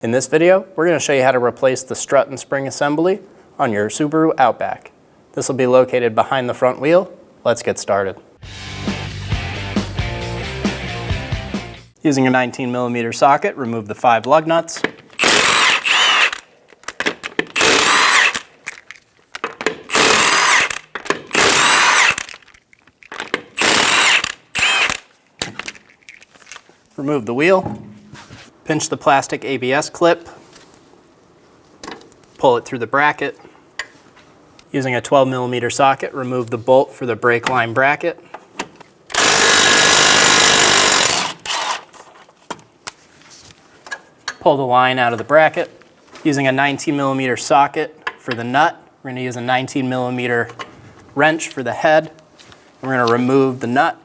In this video, we're going to show you how to replace the strut and spring assembly on your Subaru Outback. This will be located behind the front wheel. Let's get started. Using a 19mm socket, remove the 5 lug nuts. Remove the wheel. Pinch the plastic ABS clip, pull it through the bracket. Using a 12mm socket, remove the bolt for the brake line bracket. Pull the line out of the bracket. Using a 19mm socket for the nut, we're going to use a 19mm wrench for the head. We're going to remove the nut.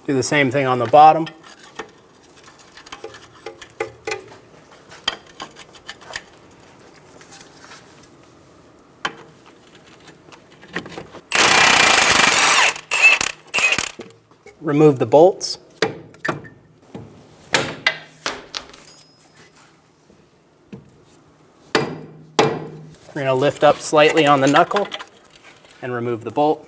Do the same thing on the bottom. Remove the bolts. We're going to lift up slightly on the knuckle and remove the bolt.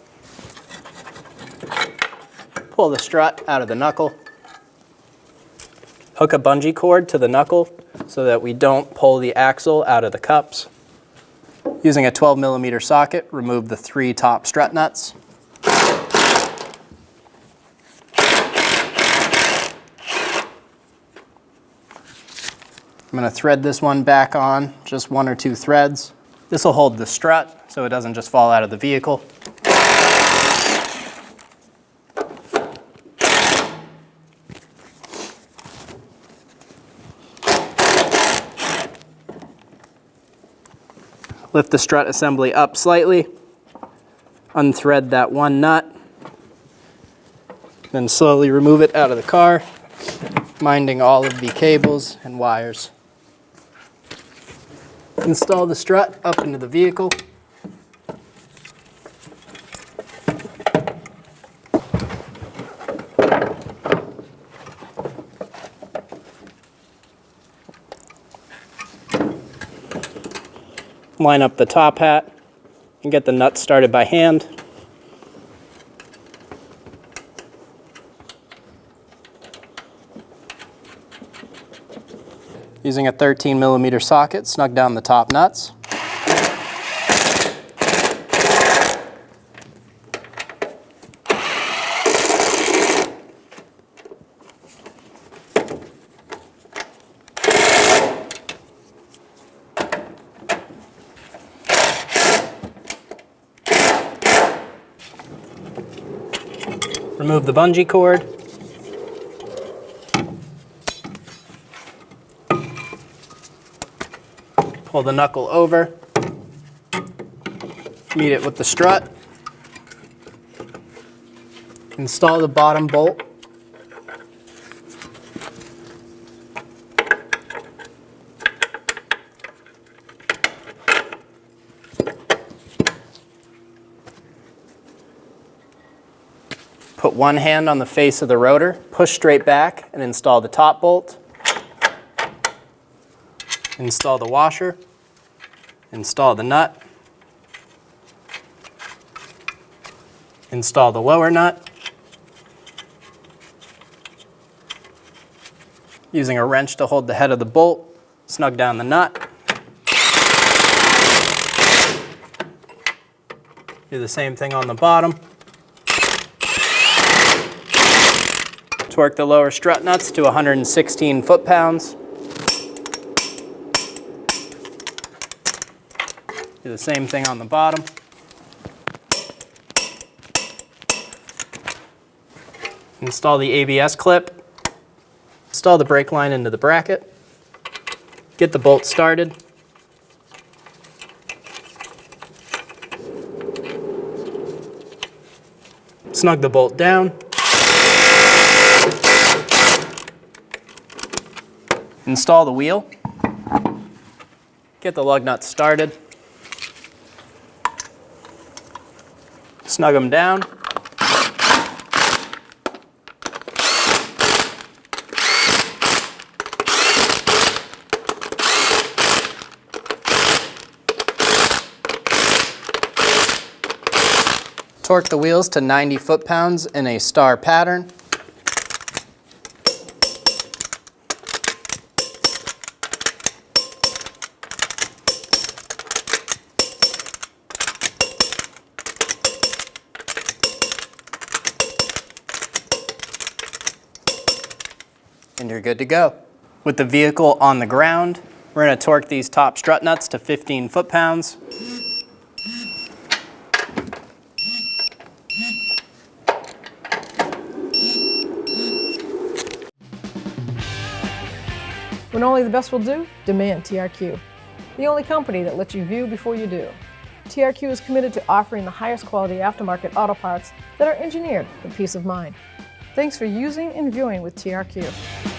Pull the strut out of the knuckle. Hook a bungee cord to the knuckle so that we don't pull the axle out of the cups. Using a 12mm socket, remove the 3 top strut nuts. I'm going to thread this one back on, just 1 or 2 threads. This will hold the strut so it doesn't just fall out of the vehicle. Lift the strut assembly up slightly, unthread that 1 nut, then slowly remove it out of the car, minding all of the cables and wires. Install the strut up into the vehicle. Line up the top hat and get the nuts started by hand. Using a 13mm socket, snug down the top nuts. Remove the bungee cord. Pull the knuckle over. Meet it with the strut. Install the bottom bolt. Put 1 hand on the face of the rotor, push straight back, and install the top bolt. Install the washer. Install the nut. Install the lower nut. Using a wrench to hold the head of the bolt, snug down the nut. Do the same thing on the bottom. Torque the lower strut nuts to 116 foot-pounds. Do the same thing on the bottom. Install the ABS clip. Install the brake line into the bracket. Get the bolt started. Snug the bolt down. Install the wheel. Get the lug nuts started. Snug them down. Torque the wheels to 90 foot-pounds in a star pattern. And you're good to go. With the vehicle on the ground, we're going to torque these top strut nuts to 15 foot-pounds. When only the best will do, demand TRQ. The only company that lets you view before you do. TRQ is committed to offering the highest quality aftermarket auto parts that are engineered for peace of mind. Thanks for using and viewing with TRQ.